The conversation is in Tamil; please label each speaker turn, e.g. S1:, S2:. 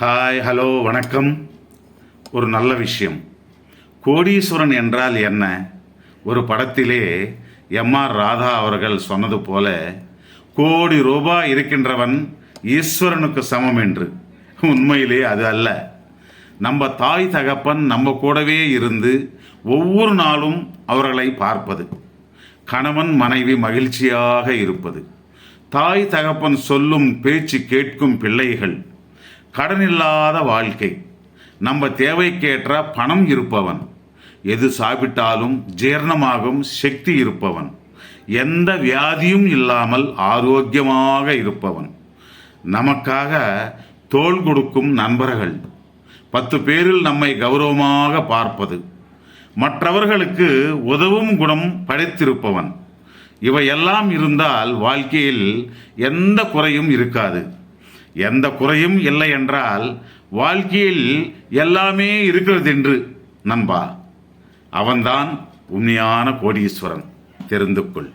S1: ஹாய், ஹலோ, வணக்கம். ஒரு நல்ல விஷயம். கோடீஸ்வரன் என்றால் என்ன? ஒரு படத்திலே எம்.ஆர். ராதா அவர்கள் சொன்னது போல, கோடி ரூபாய் இருக்கின்றவன் ஈஸ்வரனுக்கு சமம் என்று. உண்மையிலே அது அல்ல. நம்ம தாய் தகப்பன் நம்ம கூடவே இருந்து ஒவ்வொரு நாளும் அவர்களை பார்ப்பது, கணவன் மனைவி மகிழ்ச்சியாக இருப்பது, தாய் தகப்பன் சொல்லும் பேச்சு கேட்கும் பிள்ளைகள், கடனில்லாத வாழ்க்கை, நம்ம தேவைக்கேற்ற பணம் இருப்பவன், எது சாப்பிட்டாலும் ஜீரணமாகும் சக்தி இருப்பவன், எந்த வியாதியும் இல்லாமல் ஆரோக்கியமாக இருப்பவன், நமக்காக தோள் கொடுக்கும் நண்பர்கள், 10 பேரில் நம்மை கௌரவமாக பார்ப்பது, மற்றவர்களுக்கு உதவும் குணம் படைத்திருப்பவன், இவையெல்லாம் இருந்தால் வாழ்க்கையில் எந்த குறையும் இருக்காது. எந்த குறையும் இல்லை என்றால் வாழ்க்கையில் எல்லாமே இருக்கிறது என்று நண்பா. அவன்தான் உண்மையான கோடீஸ்வரன். தெரிந்து கொள்.